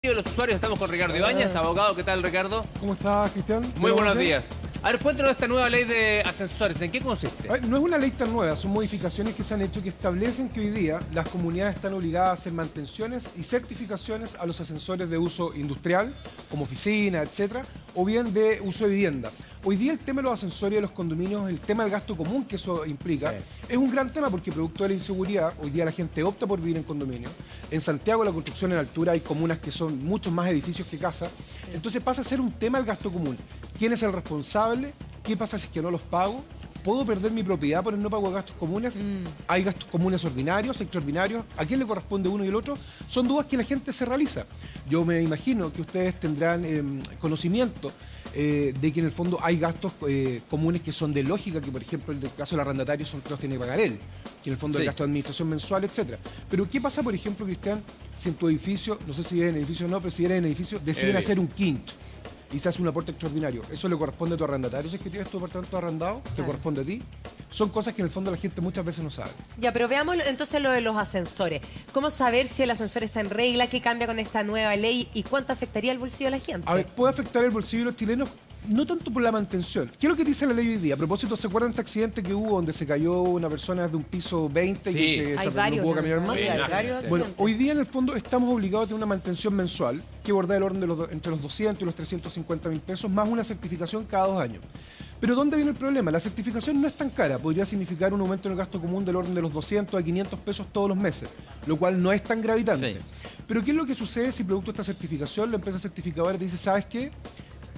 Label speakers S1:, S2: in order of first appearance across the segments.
S1: De los usuarios estamos con Ricardo Ibáñez, abogado. ¿Qué tal, Ricardo?
S2: ¿Cómo estás, Cristian?
S1: Muy buenos días. A ver, cuéntanos de esta nueva ley de ascensores. ¿En qué consiste?
S2: No es una ley tan nueva, son modificaciones que se han hecho que establecen que hoy día las comunidades están obligadas a hacer mantenciones y certificaciones a los ascensores de uso industrial, como oficina, etcétera, o bien de uso de vivienda. Hoy día el tema de los ascensores de los condominios, el tema del gasto común que eso implica, es un gran tema porque producto de la inseguridad, hoy día la gente opta por vivir en condominios. En Santiago la construcción en altura hay comunas que son muchos más edificios que casas, entonces pasa a ser un tema el gasto común. ¿Quién es el responsable? ¿Qué pasa si es que no los pago? ¿Puedo perder mi propiedad por el no pago de gastos comunes? ¿Hay gastos comunes ordinarios, extraordinarios? ¿A quién le corresponde uno y el otro? Son dudas que la gente se realiza. Yo me imagino que ustedes tendrán conocimiento de que en el fondo hay gastos comunes que son de lógica, que por ejemplo en el caso del arrendatario son que los tiene que pagar él, que en el fondo hay gasto de administración mensual, etc. Pero ¿qué pasa, por ejemplo, Cristian, si en tu edificio, no sé si vives en edificio o no, pero si eres en edificio, deciden hacer un quinto y se hace un aporte extraordinario? ¿Eso le corresponde a tu arrendatario? Si es que tienes tu apartamento arrendado, ¿te corresponde a ti? Son cosas que en el fondo la gente muchas veces no sabe.
S3: Ya, pero veamos entonces lo de los ascensores. ¿Cómo saber si el ascensor está en regla? ¿Qué cambia con esta nueva ley? ¿Y cuánto afectaría el bolsillo de la gente?
S2: A ver, puede afectar el bolsillo de los chilenos, no tanto por la mantención. ¿Qué es lo que dice la ley hoy día? A propósito, ¿se acuerdan de este accidente que hubo donde se cayó una persona de un piso 20 y que no pudo caminar más?
S3: Sí, hay varios
S2: bueno,
S3: accidentes.
S2: hoy día en el fondo estamos obligados a tener una mantención mensual que borda el orden de entre los 200 y los 350.000 pesos, más una certificación cada 2 años. Pero ¿dónde viene el problema? La certificación no es tan cara, podría significar un aumento en el gasto común del orden de los 200 a 500 pesos todos los meses, lo cual no es tan gravitante. Sí. Pero ¿qué es lo que sucede si producto de esta certificación la empresa certificadora te dice, ¿sabes qué?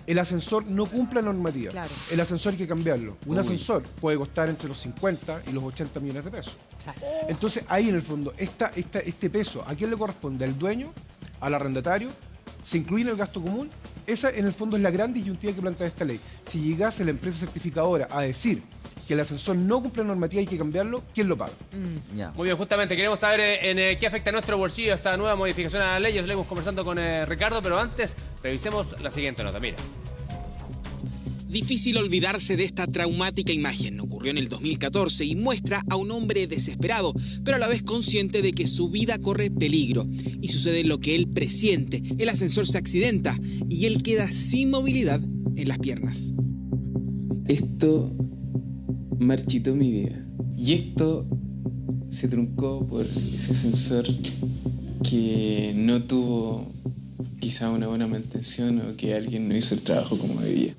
S2: El ascensor no cumple la normativa. Claro. El ascensor hay que cambiarlo. Un ascensor puede costar entre los 50 y los 80 millones de pesos. Claro. Entonces, ahí en el fondo, este peso, ¿a quién le corresponde? ¿Al dueño? ¿Al arrendatario? ¿Se incluye en el gasto común? Esa, en el fondo, es la gran disyuntiva que plantea esta ley. Si llegase la empresa certificadora a decir que el ascensor no cumple la normativa y hay que cambiarlo, ¿quién lo paga?
S1: Muy bien, justamente queremos saber en qué afecta a nuestro bolsillo esta nueva modificación a la ley. Os seguimos conversando con Ricardo, pero antes revisemos la siguiente nota. Mira.
S4: Difícil olvidarse de esta traumática imagen. Ocurrió en el 2014 y muestra a un hombre desesperado, pero a la vez consciente de que su vida corre peligro. Y sucede lo que él presiente. El ascensor se accidenta y él queda sin movilidad en las piernas.
S5: Esto marchitó mi vida. Y esto se truncó por ese ascensor que no tuvo quizá una buena mantención o que alguien no hizo el trabajo como debía.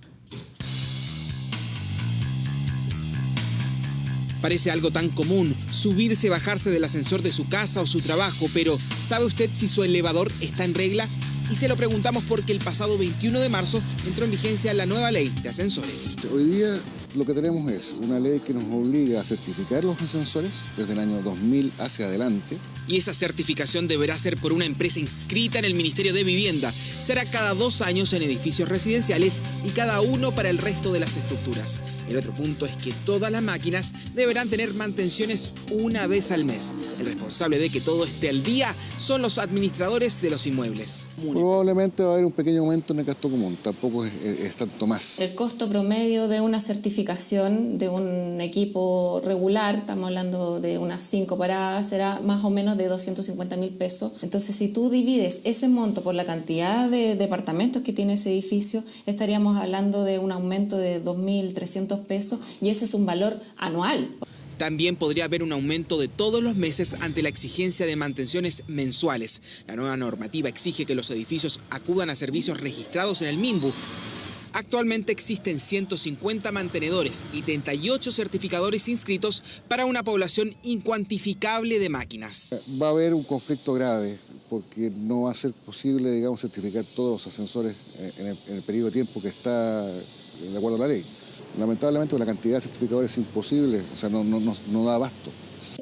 S4: Parece algo tan común, subirse y bajarse del ascensor de su casa o su trabajo, pero ¿sabe usted si su elevador está en regla? Y se lo preguntamos porque el pasado 21 de marzo entró en vigencia la nueva ley de ascensores.
S6: Hoy día lo que tenemos es una ley que nos obliga a certificar los ascensores desde el año 2000 hacia adelante.
S4: Y esa certificación deberá ser por una empresa inscrita en el Ministerio de Vivienda. Será cada 2 años en edificios residenciales y cada 1 para el resto de las estructuras. El otro punto es que todas las máquinas deberán tener mantenciones una vez al mes. El responsable de que todo esté al día son los administradores de los inmuebles.
S6: Probablemente va a haber un pequeño aumento en el gasto común, tampoco es tanto más.
S7: El costo promedio de una certificación de un equipo regular, estamos hablando de unas 5 paradas, será más o menos de 250.000 pesos. Entonces, si tú divides ese monto por la cantidad de departamentos que tiene ese edificio, estaríamos hablando de un aumento de 2.300 pesos y ese es un valor anual.
S4: También podría haber un aumento de todos los meses ante la exigencia de mantenciones mensuales. La nueva normativa exige que los edificios acudan a servicios registrados en el MIMBU. Actualmente existen 150 mantenedores y 38 certificadores inscritos para una población incuantificable de máquinas.
S6: Va a haber un conflicto grave porque no va a ser posible, digamos, certificar todos los ascensores en el periodo de tiempo que está de acuerdo a la ley. Lamentablemente la cantidad de certificadores es imposible, o sea, no da abasto.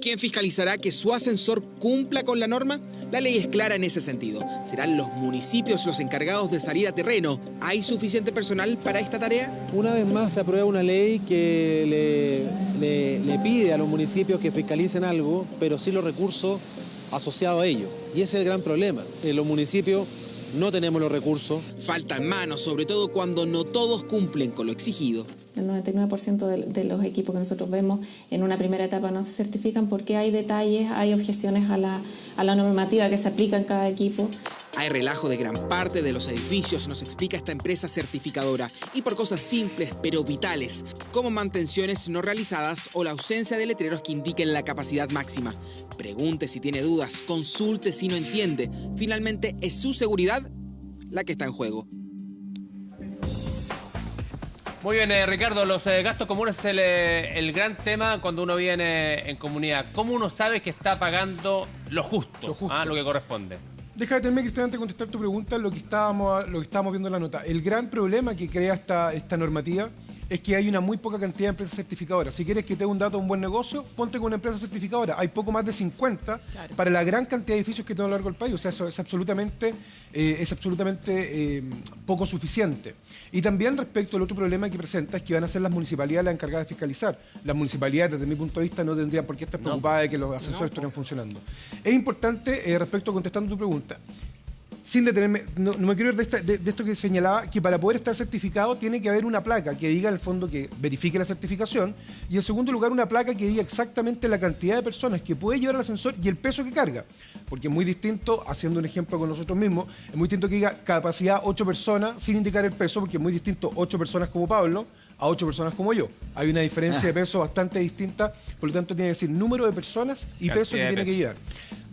S4: ¿Quién fiscalizará que su ascensor cumpla con la norma? La ley es clara en ese sentido. Serán los municipios los encargados de salir a terreno. ¿Hay suficiente personal para esta tarea?
S8: Una vez más se aprueba una ley que le pide a los municipios que fiscalicen algo, pero sin los recursos asociados a ello. Y ese es el gran problema. En los municipios no tenemos los recursos.
S4: Faltan manos, sobre todo cuando no todos cumplen con lo exigido.
S7: El 99% de los equipos que nosotros vemos en una primera etapa no se certifican porque hay detalles, hay objeciones a la normativa que se aplica en cada equipo.
S4: Hay relajo de gran parte de los edificios, nos explica esta empresa certificadora, y por cosas simples pero vitales, como mantenciones no realizadas o la ausencia de letreros que indiquen la capacidad máxima. Pregunte si tiene dudas, consulte si no entiende. Finalmente, es su seguridad la que está en juego.
S1: Muy bien, Ricardo, los gastos comunes es el gran tema cuando uno viene en comunidad. ¿Cómo uno sabe que está pagando lo justo, lo que corresponde?
S2: Déjame terminar, Cristian, antes de contestar tu pregunta, lo que estábamos viendo en la nota. El gran problema que crea esta normativa es que hay una muy poca cantidad de empresas certificadoras. Si quieres que te dé un dato de un buen negocio, ponte con una empresa certificadora. Hay poco más de 50 para la gran cantidad de edificios que tenemos a lo largo del país. O sea, eso es absolutamente poco suficiente. Y también respecto al otro problema que presenta es que van a ser las municipalidades las encargadas de fiscalizar. Las municipalidades, desde mi punto de vista, no tendrían por qué estar preocupadas de que los ascensores estuvieran funcionando. Es importante, respecto, contestando tu pregunta, sin detenerme, no me quiero ir de esto que señalaba, que para poder estar certificado tiene que haber una placa que diga, en el fondo, que verifique la certificación, y en segundo lugar una placa que diga exactamente la cantidad de personas que puede llevar el ascensor y el peso que carga. Porque es muy distinto, haciendo un ejemplo con nosotros mismos, es muy distinto que diga capacidad 8 personas sin indicar el peso, porque es muy distinto 8 personas como Pablo a 8 personas como yo. Hay una diferencia de peso bastante distinta, por lo tanto tiene que decir número de personas y peso que tiene que llevar.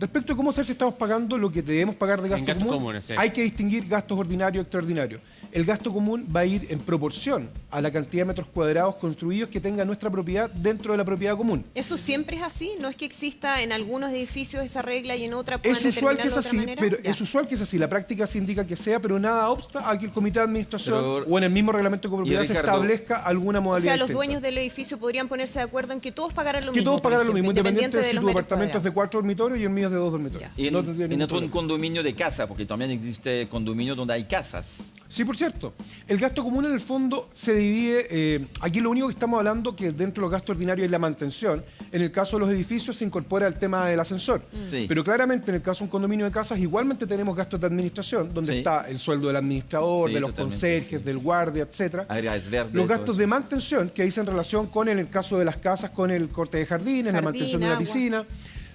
S2: Respecto a cómo saber si estamos pagando lo que debemos pagar de gasto común, hay que distinguir gastos ordinarios y extraordinarios. El gasto común va a ir en proporción a la cantidad de metros cuadrados construidos que tenga nuestra propiedad dentro de la propiedad común.
S9: ¿Eso siempre es así? ¿No es que exista en algunos edificios esa regla y en otra puedan
S2: determinarlo? Es usual que es así,
S9: manera?
S2: Pero es usual que es así. La práctica se indica que sea, pero nada obsta a que el comité de administración o en el mismo reglamento de copropiedad se establezca alguna modalidad.
S9: O sea, los
S2: distinta.
S9: dueños del edificio podrían ponerse de acuerdo en que todos pagaran lo mismo.
S2: Que todos pagaran lo mismo, independiente de si
S9: los
S2: tu
S9: metros
S2: departamento es de 4 dormitorios y el mío es de 2 dormitorios.
S10: Y en otro condominio de casa, porque también existe condominio donde hay casas.
S2: Sí, por cierto. El gasto común en el fondo se divide, aquí lo único que estamos hablando que dentro de los gastos ordinarios es la mantención. En el caso de los edificios se incorpora el tema del ascensor.
S10: Sí.
S2: Pero claramente en el caso de un condominio de casas igualmente tenemos gastos de administración, donde está el sueldo del administrador, de los conserjes, del guardia, etcétera.
S10: Áreas verdes,
S2: los gastos de mantención que dicen relación con, en el caso de las casas, con el corte de jardines, la mantención de una piscina.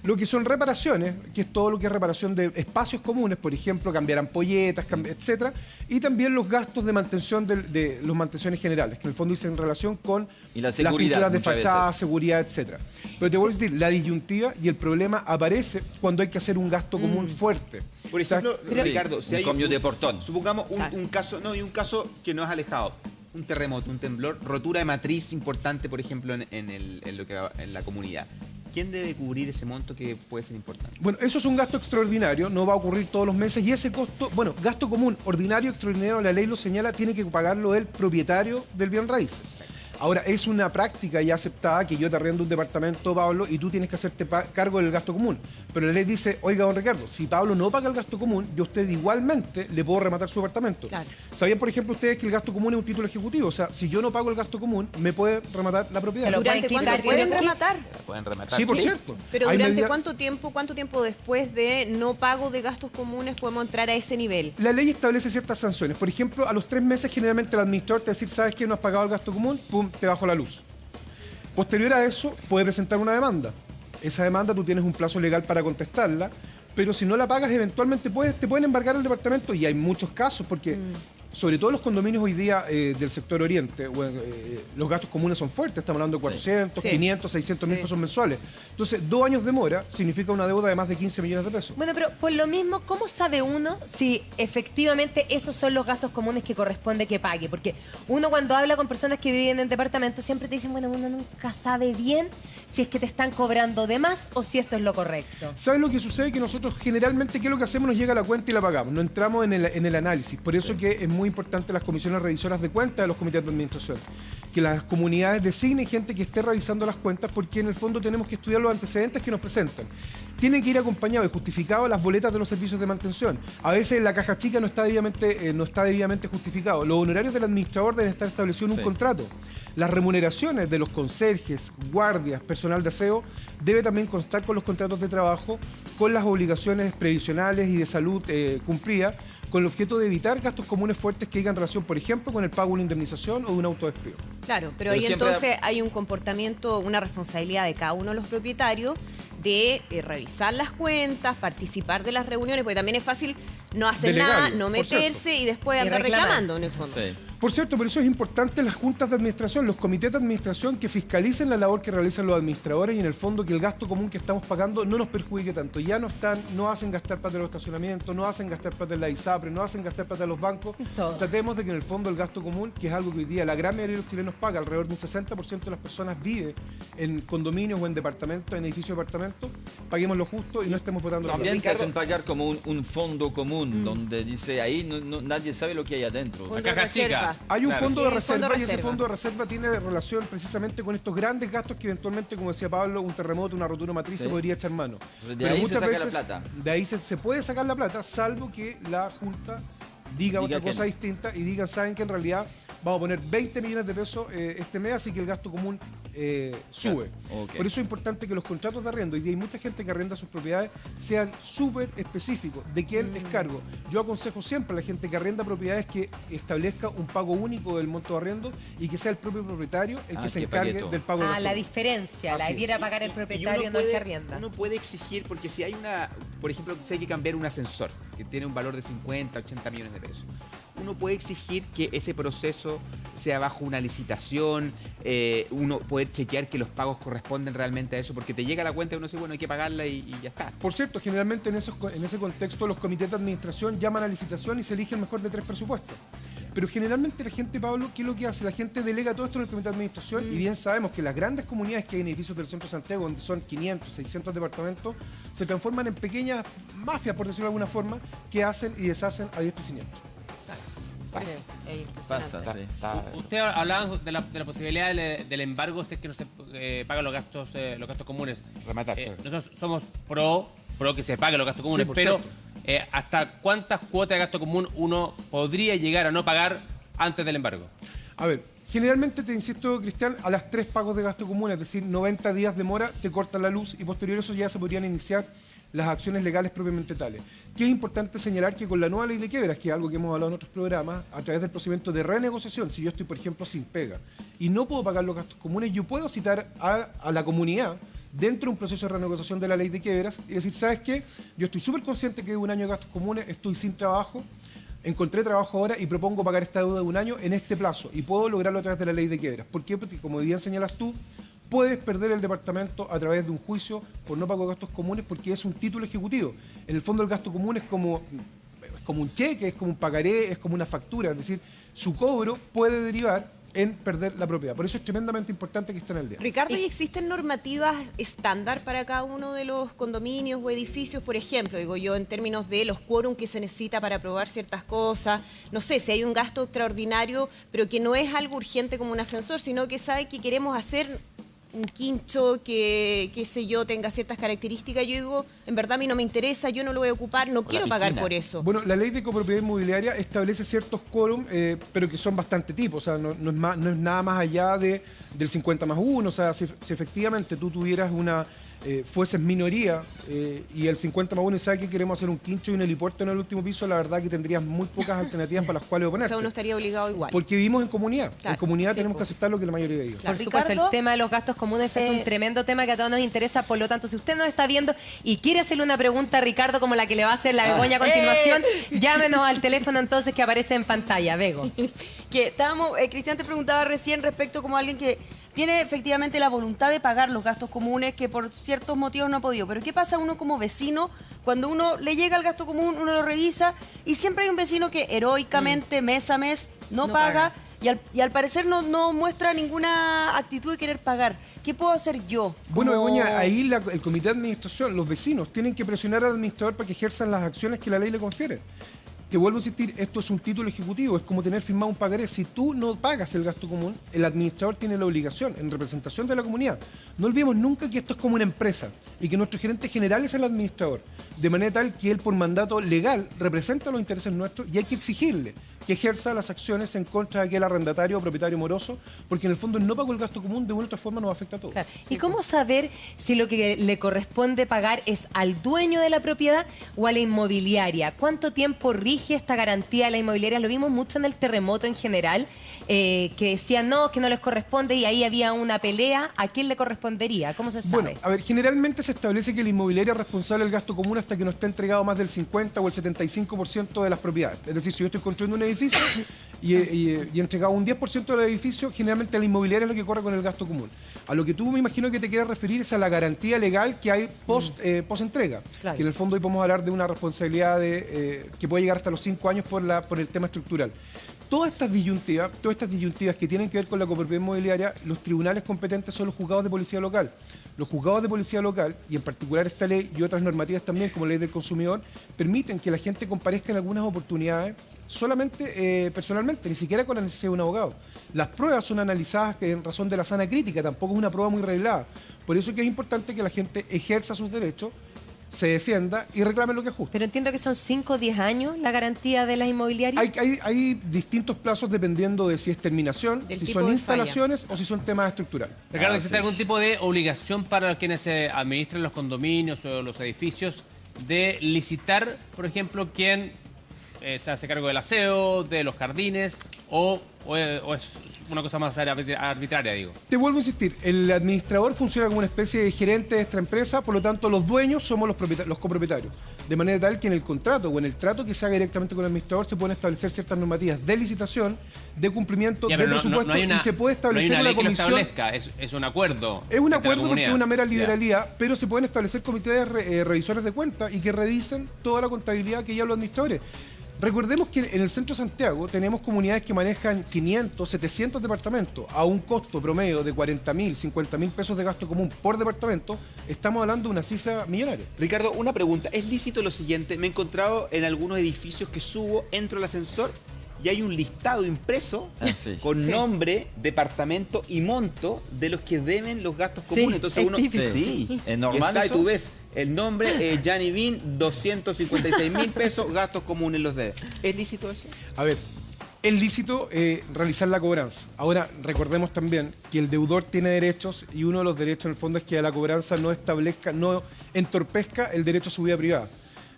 S2: Lo que son reparaciones, que es todo lo que es reparación de espacios comunes, por ejemplo, cambiar ampolletas, etcétera, y también los gastos de mantención de las mantenciones generales, que en el fondo dicen en relación con las pinturas de fachada, seguridad, etcétera. Pero te voy a decir, la disyuntiva y el problema aparece cuando hay que hacer un gasto común fuerte.
S11: Por ejemplo, Ricardo, si hay
S10: cambio de portón.
S11: Supongamos un caso que no es alejado. Un terremoto, un temblor, rotura de matriz importante, por ejemplo, en la comunidad. ¿Quién debe cubrir ese monto que puede ser importante?
S2: Bueno, eso es un gasto extraordinario, no va a ocurrir todos los meses y ese costo, bueno, gasto común, ordinario, extraordinario, la ley lo señala, tiene que pagarlo el propietario del bien raíz. Ahora, es una práctica ya aceptada que yo te arriendo un departamento, Pablo, y tú tienes que hacerte cargo del gasto común. Pero la ley dice, oiga, don Ricardo, si Pablo no paga el gasto común, yo a usted igualmente le puedo rematar su departamento. Claro. ¿Sabían, por ejemplo, ustedes que el gasto común es un título ejecutivo? O sea, si yo no pago el gasto común, me puede rematar la propiedad.
S9: Pero ¿durante cuánto pueden rematar?
S11: Pueden rematar.
S2: Sí, por cierto.
S9: Pero ¿durante cuánto tiempo después de no pago de gastos comunes podemos entrar a ese nivel?
S2: La ley establece ciertas sanciones. Por ejemplo, a los 3 meses generalmente el administrador te va a decir, ¿sabes qué? No has pagado el gasto común, pum, te bajo la luz. Posterior a eso, puede presentar una demanda. Esa demanda tú tienes un plazo legal para contestarla, pero si no la pagas, eventualmente te pueden embargar el departamento y hay muchos casos porque... Sobre todo los condominios hoy día del sector oriente, los gastos comunes son fuertes, estamos hablando de 400, 500, 600 mil pesos mensuales. Entonces, 2 años de mora significa una deuda de más de 15 millones de pesos.
S3: Bueno, pero por lo mismo, ¿cómo sabe uno si efectivamente esos son los gastos comunes que corresponde que pague? Porque uno cuando habla con personas que viven en departamentos siempre te dicen, bueno, uno nunca sabe bien si es que te están cobrando de más o si esto es lo correcto.
S2: ¿Sabes lo que sucede? Que nosotros generalmente, ¿qué es lo que hacemos? Nos llega la cuenta y la pagamos. No entramos en el análisis. Por eso que es muy importante las comisiones revisoras de cuentas de los comités de administración. Que las comunidades designen gente que esté revisando las cuentas porque en el fondo tenemos que estudiar los antecedentes que nos presentan. Tienen que ir acompañados y justificados las boletas de los servicios de mantención. A veces la caja chica no está debidamente justificado. Los honorarios del administrador deben estar establecidos en un contrato. Las remuneraciones de los conserjes, guardias, personal de aseo, debe también constar con los contratos de trabajo, con las obligaciones previsionales y de salud cumplidas, con el objeto de evitar gastos comunes fuertes que digan relación, por ejemplo, con el pago de una indemnización o de un autodespido.
S9: Claro, pero ahí entonces hay un comportamiento, una responsabilidad de cada uno de los propietarios de revisar las cuentas, participar de las reuniones, porque también es fácil no hacer nada, no meterse y después andar reclamando en el fondo.
S10: Sí.
S2: Por cierto, por eso es importante las juntas de administración, los comités de administración que fiscalicen la labor que realizan los administradores y en el fondo que el gasto común que estamos pagando no nos perjudique tanto. Ya no hacen gastar plata en los estacionamientos, no hacen gastar plata en la ISAPRE, no hacen gastar plata en los bancos. Tratemos de que en el fondo el gasto común, que es algo que hoy día la gran mayoría de los chilenos paga, alrededor de un 60% de las personas vive en condominios o en departamentos, en edificios de departamentos, paguemos lo justo y no estemos votando la
S10: También te
S2: plata.
S10: hacen pagar como un fondo común, donde dice ahí nadie sabe lo que hay adentro.
S9: Fondo de reserva.
S2: Hay un fondo de reserva
S9: fondo
S2: y ese
S9: reserva.
S2: fondo de reserva tiene relación precisamente con estos grandes gastos que eventualmente, como decía Pablo, un terremoto, una rotura matriz se podría echar mano.
S10: Entonces, de ahí se saca la plata.
S2: De ahí se puede sacar la plata, salvo que la Junta diga otra
S10: que
S2: cosa
S10: no.
S2: distinta y digan, saben que en realidad vamos a poner 20 millones de pesos este mes, así que el gasto común sube.
S10: Okay.
S2: Por eso es importante que los contratos de arriendo, y hay mucha gente que arrenda sus propiedades, sean súper específicos de quién es cargo. Yo aconsejo siempre a la gente que arrenda propiedades que establezca un pago único del monto de arriendo y que sea el propio propietario el que se encargue del pago de
S3: la diferencia, la debiera pagar el propietario, no el que arrienda.
S11: Uno puede exigir, porque si hay por ejemplo, si hay que cambiar un ascensor que tiene un valor de 50, 80 millones de pesos, uno puede exigir que ese proceso sea bajo una licitación, uno puede chequear que los pagos corresponden realmente a eso, porque te llega la cuenta y uno dice, bueno, hay que pagarla y ya está.
S2: Por cierto, generalmente en ese contexto los comités de administración llaman a licitación y se elige el mejor de 3 presupuestos. Pero generalmente la gente, Pablo, ¿qué es lo que hace? La gente delega todo esto en el comité de administración y bien sabemos que las grandes comunidades que hay en edificios del centro de Santiago, donde son 500, 600 departamentos, se transforman en pequeñas mafias, por decirlo de alguna forma, que hacen y deshacen a diestro y siniestro.
S10: Pasa, sí.
S1: Usted hablaba de la posibilidad del embargo si es que no se pagan los gastos comunes.
S11: Rematar.
S1: Nosotros somos pro que se paguen los gastos comunes,
S2: Sí,
S1: pero ¿hasta cuántas cuotas de gasto común uno podría llegar a no pagar antes del embargo?
S2: A ver, generalmente te insisto, Cristian, a las 3 pagos de gasto común, es decir, 90 días de mora, te cortan la luz y posterior a eso ya se podrían iniciar las acciones legales propiamente tales. Que es importante señalar que con la nueva ley de quiebras, que es algo que hemos hablado en otros programas, a través del procedimiento de renegociación, si yo estoy, por ejemplo, sin pega y no puedo pagar los gastos comunes, yo puedo citar a la comunidad dentro de un proceso de renegociación de la ley de quiebras y decir, ¿sabes qué? Yo estoy súper consciente que hay un año de gastos comunes, estoy sin trabajo, encontré trabajo ahora y propongo pagar esta deuda de un año en este plazo y puedo lograrlo a través de la ley de quiebras. ¿Por qué? Porque, como bien señalas tú, puedes perder el departamento a través de un juicio por no pago de gastos comunes porque es un título ejecutivo. En el fondo el gasto común es como un cheque, es como un pagaré, es como una factura, es decir, su cobro puede derivar en perder la propiedad. Por eso es tremendamente importante que esté en el día.
S9: Ricardo, ¿y existen normativas estándar para cada uno de los condominios o edificios? Por ejemplo, digo yo, en términos de los quórum que se necesita para aprobar ciertas cosas. No sé, si hay un gasto extraordinario, pero que no es algo urgente como un ascensor, sino que sabe que queremos hacer un quincho que, qué sé yo, tenga ciertas características. Yo digo, en verdad a mí no me interesa, yo no lo voy a ocupar, no quiero pagar por eso.
S2: Bueno, la ley de copropiedad inmobiliaria establece ciertos quórum, pero que son bastante tipos, o sea, no es nada más allá del 50+1, o sea, si efectivamente tú tuvieras fueses minoría y el 50+1 y sabes que queremos hacer un quincho y un helipuerto en el último piso, la verdad que tendrías muy pocas alternativas para las cuales oponerte.
S9: O sea, uno estaría obligado igual.
S2: Porque vivimos en comunidad.
S9: Claro,
S2: en comunidad
S9: sí,
S2: tenemos que aceptar lo que la mayoría de ellos.
S3: Por supuesto, el tema de los gastos comunes es un tremendo tema que a todos nos interesa. Por lo tanto, si usted nos está viendo y quiere hacerle una pregunta a Ricardo como la que le va a hacer la Begoña a continuación, llámenos al teléfono entonces que aparece en pantalla. Bego.
S12: Cristian te preguntaba recién respecto como alguien que tiene efectivamente la voluntad de pagar los gastos comunes que por ciertos motivos no ha podido. Pero ¿qué pasa uno como vecino cuando uno le llega el gasto común, uno lo revisa y siempre hay un vecino que heroicamente mes a mes no paga. Y al parecer no muestra ninguna actitud de querer pagar? ¿Qué puedo hacer yo?
S2: Bueno, Begoña, ahí el comité de administración, los vecinos, tienen que presionar al administrador para que ejerzan las acciones que la ley le confiere. Te vuelvo a insistir, esto es un título ejecutivo, es como tener firmado un pagaré. Si tú no pagas el gasto común, el administrador tiene la obligación, en representación de la comunidad. No olvidemos nunca que esto es como una empresa y que nuestro gerente general es el administrador, de manera tal que él por mandato legal representa los intereses nuestros y hay que exigirle que ejerza las acciones en contra de aquel arrendatario o propietario moroso, porque en el fondo el no pago el gasto común de una u otra forma nos afecta a todos.
S3: Claro. ¿Y cómo saber si lo que le corresponde pagar es al dueño de la propiedad o a la inmobiliaria? ¿Cuánto tiempo rige rige esta garantía de la inmobiliaria? Lo vimos mucho en el terremoto en general, que decían no, que no les corresponde, y ahí había una pelea. ¿A quién le correspondería? ¿Cómo se sabe?
S2: Bueno, a ver, generalmente se establece que la inmobiliaria es responsable del gasto común hasta que no esté entregado más del 50 o el 75% de las propiedades. Es decir, si yo estoy construyendo un edificio y he entregado un 10% del edificio, generalmente la inmobiliaria es la que corre con el gasto común. A lo que tú me imagino que te quieres referir es a la garantía legal que hay post-entrega.
S3: Claro.
S2: Que en el fondo hoy podemos hablar de una responsabilidad que puede llegar hasta los 5 años por el tema estructural. Todas estas disyuntivas que tienen que ver con la copropiedad inmobiliaria, los tribunales competentes son los juzgados de policía local. Los juzgados de policía local, y en particular esta ley y otras normativas también, como la ley del consumidor, permiten que la gente comparezca en algunas oportunidades solamente personalmente, ni siquiera con la necesidad de un abogado. Las pruebas son analizadas en razón de la sana crítica, tampoco es una prueba muy reglada. Por eso es que es importante que la gente ejerza sus derechos, se defienda y reclame lo que es justo.
S3: Pero entiendo que son 5 o 10 años la garantía de las inmobiliarias.
S2: Hay distintos plazos dependiendo de si es terminación, si son instalaciones o si son temas estructurales.
S1: Ricardo, ¿existe algún tipo de obligación para quienes administran los condominios o los edificios de licitar, por ejemplo, quién se hace cargo del aseo, de los jardines, o es una cosa más arbitraria, digo?
S2: Te vuelvo a insistir, el administrador funciona como una especie de gerente de esta empresa, por lo tanto los dueños somos los copropietarios. De manera tal que en el contrato o en el trato que se haga directamente con el administrador se pueden establecer ciertas normativas de licitación, de cumplimiento, de presupuesto, y se puede establecer una comisión.
S1: Es un acuerdo.
S2: Es un acuerdo porque es una mera liberalidad, pero se pueden establecer comités revisores de cuentas y que revisen toda la contabilidad que llevan los administradores. Recordemos que en el centro de Santiago tenemos comunidades que manejan 500, 700 departamentos a un costo promedio de 40.000, 50.000 pesos de gasto común por departamento. Estamos hablando de una cifra millonaria.
S11: Ricardo, una pregunta. ¿Es lícito lo siguiente? Me he encontrado en algunos edificios que subo, entro al ascensor y hay un listado impreso con nombre, departamento y monto de los que deben los gastos comunes. Entonces uno...
S10: ¿Es normal
S11: y
S10: eso?
S11: tú ves el nombre, Gianni Bean, 256.000 pesos, gastos comunes los debe. ¿Es lícito eso?
S2: A ver, es lícito realizar la cobranza. Ahora, recordemos también que el deudor tiene derechos y uno de los derechos en el fondo es que la cobranza no entorpezca el derecho a su vida privada.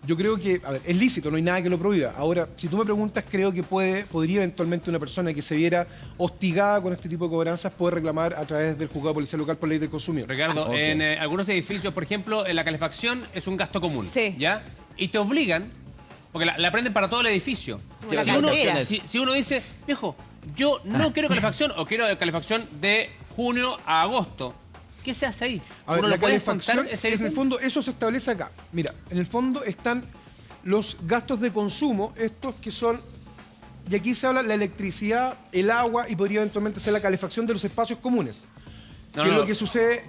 S2: Yo creo que, a ver, es lícito, no hay nada que lo prohíba. Ahora, si tú me preguntas, creo que podría eventualmente una persona que se viera hostigada con este tipo de cobranzas poder reclamar a través del juzgado de policía local por ley del consumidor.
S1: Ricardo, en algunos edificios, por ejemplo, en la calefacción es un gasto común, ¿ya? Y te obligan, porque la prenden para todo el edificio. Si uno dice, viejo, yo no quiero calefacción o quiero calefacción de junio a agosto, ¿qué se hace ahí?
S2: A ver, la calefacción,
S1: en
S2: el fondo, eso se establece acá. Mira, en el fondo están los gastos de consumo, estos que son, y aquí se habla la electricidad, el agua y podría eventualmente ser la calefacción de los espacios comunes. ¿Qué es lo que sucede?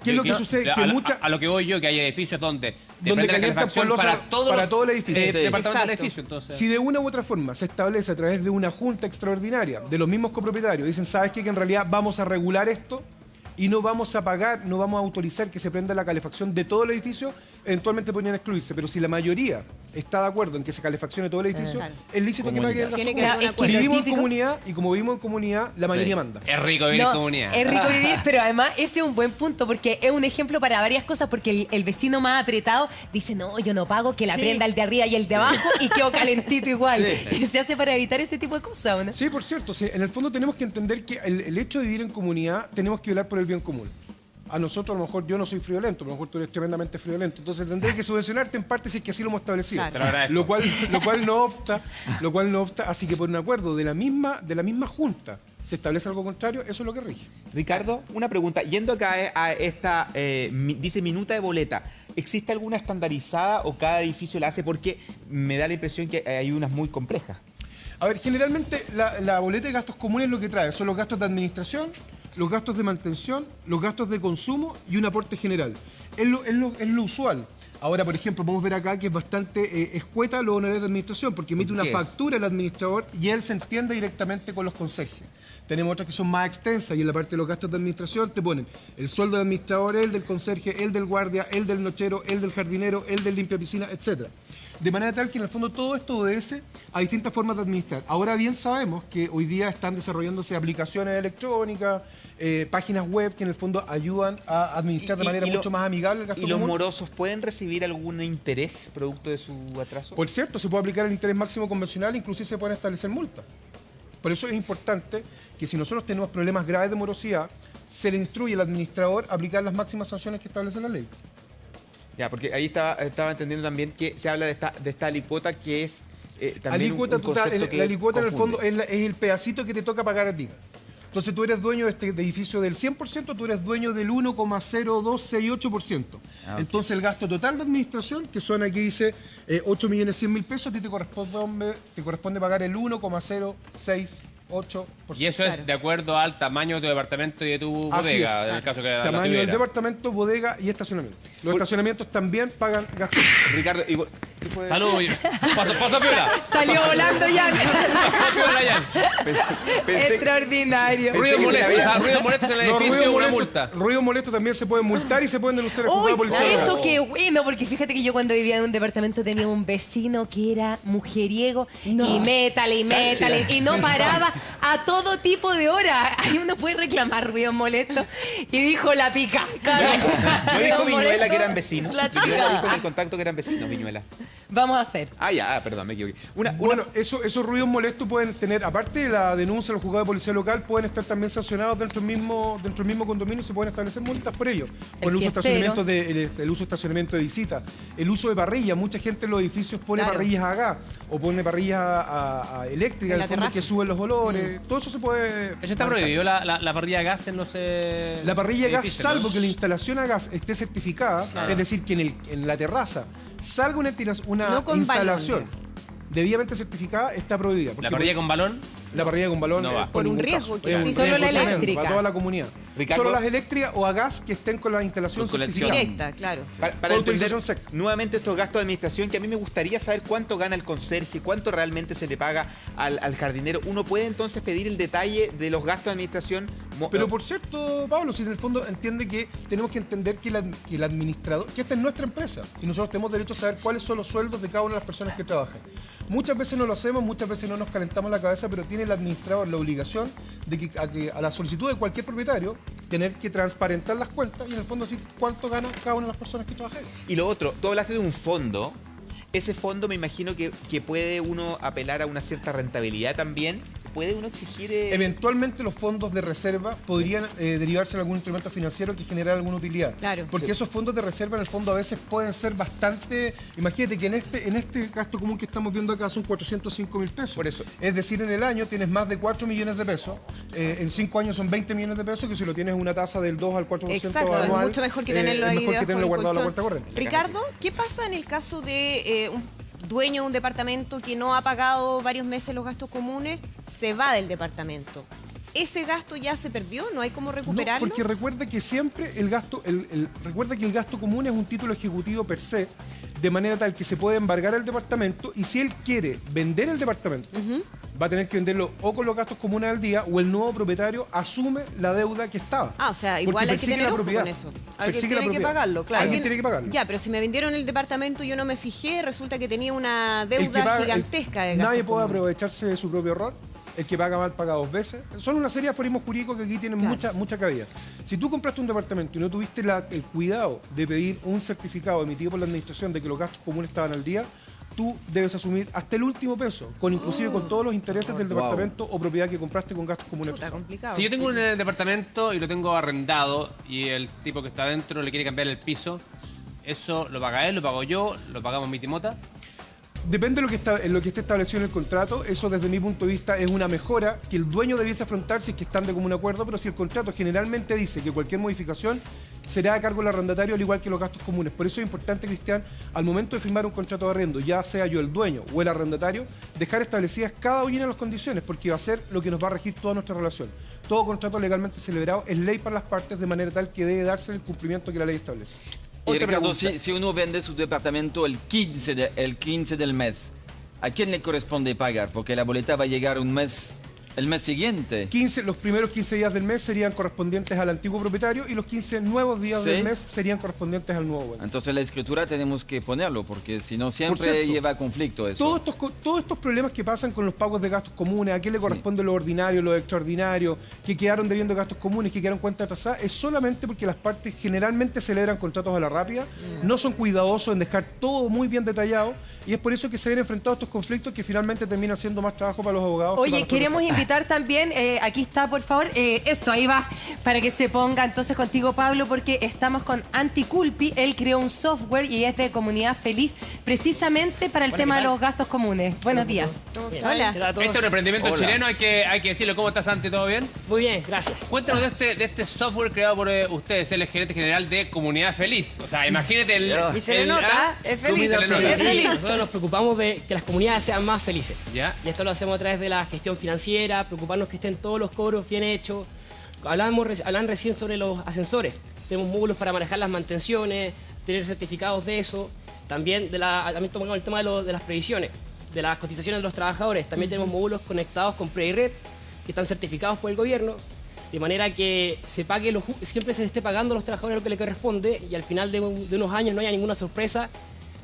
S1: A lo que voy yo, que hay edificios donde
S2: calientan para todo el edificio.
S1: Departamento del edificio, entonces.
S2: Si de una u otra forma se establece a través de una junta extraordinaria de los mismos copropietarios, dicen, ¿sabes qué? Que en realidad vamos a regular esto y no vamos a pagar, no vamos a autorizar que se prenda la calefacción de todo el edificio, eventualmente podrían excluirse. Pero si la mayoría está de acuerdo en que se calefaccione todo el edificio, es lícito que pague el gasto común. Vivimos en comunidad y como vivimos en comunidad, la mayoría manda.
S1: Es rico vivir en comunidad.
S3: Es rico vivir, pero además ese es un buen punto porque es un ejemplo para varias cosas, porque el vecino más apretado dice, no, yo no pago, que la prenda el de arriba y el de abajo y quedo calentito igual. Y se hace para evitar ese tipo de cosas, ¿no?
S2: Sí, por cierto. En el fondo tenemos que entender que el hecho de vivir en comunidad tenemos que velar por el bien común. A nosotros, a lo mejor yo no soy friolento, a lo mejor tú eres tremendamente friolento, entonces tendré que subvencionarte en parte si es que así lo hemos establecido.
S1: Claro.
S2: Lo cual no obsta, así que por un acuerdo de la misma junta se establece algo contrario, eso es lo que rige.
S11: Ricardo, una pregunta. Yendo acá a esta, dice minuta de boleta, ¿existe alguna estandarizada o cada edificio la hace? Porque me da la impresión que hay unas muy complejas.
S2: A ver, generalmente la boleta de gastos comunes lo que trae son los gastos de administración, los gastos de mantención, los gastos de consumo y un aporte general. Es lo usual. Ahora, por ejemplo, podemos ver acá que es bastante escueta los honorarios de administración porque emite una factura el administrador y él se entiende directamente con los conserjes. Tenemos otras que son más extensas y en la parte de los gastos de administración te ponen el sueldo del administrador, el del conserje, el del guardia, el del nochero, el del jardinero, el del limpia piscina, etc. De manera tal que en el fondo todo esto obedece a distintas formas de administrar. Ahora bien sabemos que hoy día están desarrollándose aplicaciones electrónicas, páginas web que en el fondo ayudan a administrar de manera mucho más amigable el gasto común.
S11: ¿Y los morosos pueden recibir algún interés producto de su atraso?
S2: Por cierto, se puede aplicar el interés máximo convencional, inclusive se pueden establecer multas. Por eso es importante que si nosotros tenemos problemas graves de morosidad, se le instruye al administrador a aplicar las máximas sanciones que establece la ley.
S11: Ya, porque ahí estaba entendiendo también que se habla de esta alicuota que es también
S2: alicuota
S11: un concepto que
S2: la alicuota
S11: confunde.
S2: en el fondo es el pedacito que te toca pagar a ti. Entonces tú eres dueño de este edificio del 100%, tú eres dueño del 1,0268%.
S10: Ah,
S2: Entonces el gasto total de administración, que son aquí dice 8.100.000 pesos, a ti te corresponde pagar el 1,068%.
S1: Y eso es de acuerdo al tamaño de tu departamento y de tu bodega, en el caso que la
S2: tamaño del
S1: tuviera.
S2: departamento, bodega y estacionamiento. Los estacionamientos también pagan gastos.
S11: Ricardo,
S1: ¿qué fue? Salud, pasa piola.
S3: Salió volando ya. Extraordinario.
S1: Ruido molesto en el edificio, una multa.
S2: Ruido molesto también se puede multar y se pueden denunciar al juzgado de policía.
S3: Eso qué bueno, porque fíjate que yo cuando vivía en un departamento tenía un vecino que era mujeriego y métale y no paraba a todo tipo de hora. Ahí uno puede reclamar ruido molesto y dijo la pica.
S11: ¿No dijo Viñuela que eran vecinos? Viñuela dijo en el contacto que eran vecinos, Viñuela.
S3: Vamos a hacer.
S11: Perdón, me equivoqué.
S2: Bueno, esos ruidos molestos pueden tener, aparte de la denuncia al juzgado de policía local, pueden estar también sancionados dentro del mismo condominio y se pueden establecer multas por ello. Por el uso de estacionamiento de visita, el uso de parrillas. Mucha gente en los edificios pone parrillas a gas o pone parrillas eléctricas, en el fondo, que suben los olores. Todo eso se puede...
S1: ¿Eso está prohibido, la parrilla a gas en los
S2: La parrilla a gas, salvo que la instalación a gas esté certificada, es decir, que en la terraza salga una instalación debidamente certificada, está prohibida.
S1: ¿La parrilla con balón?
S2: La parrilla con balón
S1: no va.
S3: Por un riesgo.
S2: Solo la eléctrica. Para toda la comunidad.
S11: Ricardo,
S2: solo las eléctricas o a gas que estén con la instalación certificada.
S9: Directa, claro.
S11: Para entender nuevamente estos gastos de administración, que a mí me gustaría saber cuánto gana el conserje, cuánto realmente se le paga al jardinero. Uno puede entonces pedir el detalle de los gastos de administración.
S2: Pero por cierto, Pablo, si en el fondo entiende que tenemos que entender que el administrador, que esta es nuestra empresa y nosotros tenemos derecho a saber cuáles son los sueldos de cada una de las personas que trabajan. Muchas veces no lo hacemos, muchas veces no nos calentamos la cabeza, pero tiene el administrador la obligación de que a la solicitud de cualquier propietario tener que transparentar las cuentas y en el fondo decir cuánto gana cada una de las personas que trabajan.
S11: Y lo otro, tú hablaste de un fondo. Ese fondo me imagino que puede uno apelar a una cierta rentabilidad también. ¿Puede uno exigir...?
S2: Eventualmente los fondos de reserva podrían derivarse en algún instrumento financiero que genere alguna utilidad.
S3: Claro.
S2: Porque esos fondos de reserva en el fondo a veces pueden ser bastante... Imagínate que en este gasto común que estamos viendo acá son 405.000 pesos.
S11: Por eso.
S2: Es decir, en el año tienes más de 4 millones de pesos. En 5 años son 20 millones de pesos, que si lo tienes una tasa del 2 al 4%
S9: Exacto,
S2: anual,
S9: es mucho mejor que tenerlo ahí
S2: mejor que tenerlo guardado en la cuenta
S9: colchón.
S2: corriente.
S9: Ricardo, ¿qué pasa en el caso de un dueño de un departamento que no ha pagado varios meses los gastos comunes? Se va del departamento. ¿Ese gasto ya se perdió? ¿No hay cómo recuperarlo?
S2: No, porque recuerda que siempre recuerda que el gasto común es un título ejecutivo per se, de manera tal que se puede embargar el departamento y si él quiere vender el departamento, va a tener que venderlo o con los gastos comunes al día o el nuevo propietario asume la deuda que estaba.
S9: O sea, igual hay que tener ojo con eso.
S12: Alguien tiene que pagarlo, claro.
S2: Alguien tiene que pagarlo.
S9: Ya, pero si me vendieron el departamento y yo no me fijé, resulta que tenía una deuda gigantesca de gastos
S2: Nadie puede
S9: comunes.
S2: aprovecharse de su propio error. El que paga mal paga 2 veces. Son una serie de aforismos jurídicos que aquí tienen mucha cabida. Si tú compraste un departamento y no tuviste el cuidado de pedir un certificado emitido por la administración de que los gastos comunes estaban al día, tú debes asumir hasta el último peso, inclusive con todos los intereses del departamento o propiedad que compraste con gastos comunes.
S9: Está complicado.
S1: Si yo tengo un departamento y lo tengo arrendado y el tipo que está adentro le quiere cambiar el piso, ¿eso lo paga él, lo pago yo, lo pagamos mi timota?
S2: Depende de lo que esté establecido en el contrato. Eso, desde mi punto de vista, es una mejora que el dueño debiese afrontar si es que están de común acuerdo, pero si el contrato generalmente dice que cualquier modificación será a cargo del arrendatario, al igual que los gastos comunes. Por eso es importante, Cristian, al momento de firmar un contrato de arriendo, ya sea yo el dueño o el arrendatario, dejar establecidas cada una de las condiciones, porque va a ser lo que nos va a regir toda nuestra relación. Todo contrato legalmente celebrado es ley para las partes, de manera tal que debe darse el cumplimiento que la ley establece.
S10: Y Ricardo, si uno vende su departamento el 15 del mes, ¿a quién le corresponde pagar? Porque la boleta va a llegar un mes El mes siguiente.
S2: Los primeros 15 días del mes serían correspondientes al antiguo propietario y los 15 nuevos días del mes serían correspondientes al nuevo dueño.
S10: Entonces la escritura tenemos que ponerlo, porque si no siempre lleva a conflicto eso.
S2: Todos estos problemas que pasan con los pagos de gastos comunes, a quién le corresponde lo ordinario, lo extraordinario, que quedaron debiendo gastos comunes, que quedaron cuentas atrasadas, es solamente porque las partes generalmente celebran contratos a la rápida, no son cuidadosos en dejar todo muy bien detallado, y es por eso que se ven enfrentados estos conflictos que finalmente terminan siendo más trabajo para los abogados.
S3: Oye, queremos invitar también, aquí está, por favor, eso, ahí va, para que se ponga entonces contigo, Pablo, porque estamos con Anticulpi. Él creó un software y es de Comunidad Feliz, precisamente para el tema de los gastos comunes. Buenos días.
S1: Hola. Este es un emprendimiento chileno, hay que decirlo. ¿Cómo estás, Santi? ¿Todo bien?
S13: Muy bien, gracias.
S1: Cuéntanos de este software creado por ustedes. Él es gerente general de Comunidad Feliz. O sea, imagínate el...
S12: Y se le nota, es feliz.
S13: Nosotros nos preocupamos de que las comunidades sean más felices.
S1: ¿Ya?
S13: Y esto lo hacemos a través de la gestión financiera, preocuparnos que estén todos los cobros bien hechos. Hablan recién sobre los ascensores. Tenemos módulos para manejar las mantenciones, tener certificados de eso. También tomamos el tema de las previsiones, de las cotizaciones de los trabajadores. También tenemos módulos conectados con PREIRED, que están certificados por el gobierno, de manera que se pague siempre se esté pagando a los trabajadores lo que le corresponde y al final de unos años no haya ninguna sorpresa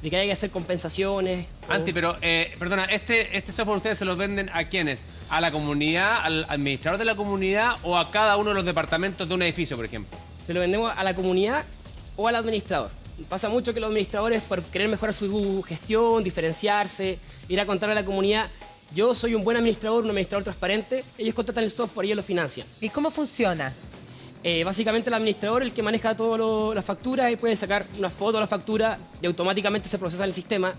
S13: de que haya que hacer compensaciones.
S1: Anti, pero, perdona, ¿este software ustedes se los venden a quiénes? ¿A la comunidad, al administrador de la comunidad o a cada uno de los departamentos de un edificio, por ejemplo?
S13: Se lo vendemos a la comunidad o al administrador. Pasa mucho que los administradores, por querer mejorar su gestión, diferenciarse, ir a contarle a la comunidad, yo soy un buen administrador, un administrador transparente, ellos contratan el software y ellos lo financian.
S3: ¿Y cómo funciona?
S13: Básicamente el administrador es el que maneja todas las facturas y puede sacar una foto de la factura y automáticamente se procesa en el sistema.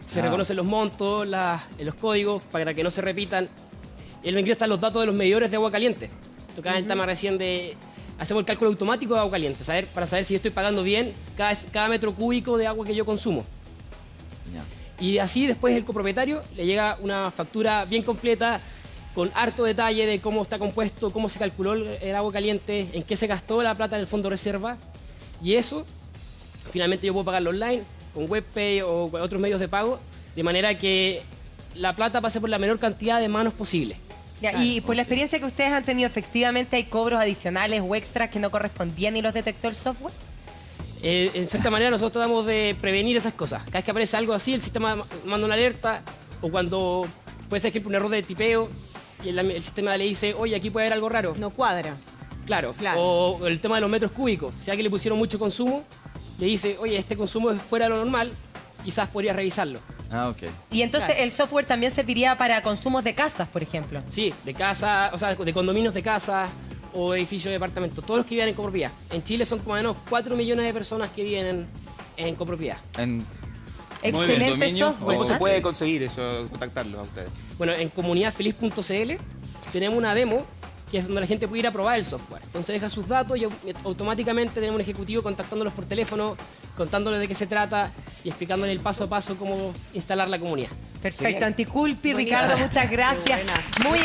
S13: Se reconocen los montos, los códigos para que no se repitan. Él ingresa los datos de los medidores de agua caliente. Tocaba el tema recién de... Hacemos el cálculo automático de agua caliente, para saber si yo estoy pagando bien cada metro cúbico de agua que yo consumo. Y así después el copropietario le llega una factura bien completa, con harto detalle de cómo está compuesto, cómo se calculó el agua caliente, en qué se gastó la plata en el fondo de reserva. Y eso, finalmente yo puedo pagarlo online, con WebPay o con otros medios de pago, de manera que la plata pase por la menor cantidad de manos posible.
S3: Ya, y por la experiencia que ustedes han tenido, ¿efectivamente hay cobros adicionales o extras que no correspondían y los detectó el software?
S13: En cierta manera nosotros tratamos de prevenir esas cosas. Cada vez que aparece algo así, el sistema manda una alerta, o cuando puede ser, por ejemplo, un error de tipeo, y el sistema le dice, oye, aquí puede haber algo raro.
S9: No cuadra.
S13: Claro. O el tema de los metros cúbicos. Si a alguien le pusieron mucho consumo, le dice, oye, este consumo es fuera de lo normal, quizás podría revisarlo.
S10: Ok.
S3: Y entonces el software también serviría para consumos de casas, por ejemplo.
S13: Sí, de casa, o sea, de condominios de casas o edificios de departamentos, todos los que viven en copropiedad. En Chile son como menos 4 millones de personas que viven en copropiedad.
S3: Excelente software.
S11: ¿Cómo se puede conseguir eso, contactarlos a ustedes?
S13: Bueno, en comunidadfeliz.cl tenemos una demo que es donde la gente puede ir a probar el software. Entonces deja sus datos y automáticamente tenemos un ejecutivo contactándolos por teléfono, contándoles de qué se trata y explicándole el paso a paso cómo instalar la comunidad.
S3: Perfecto, Anticulpi, Ricardo, muchas gracias. Muy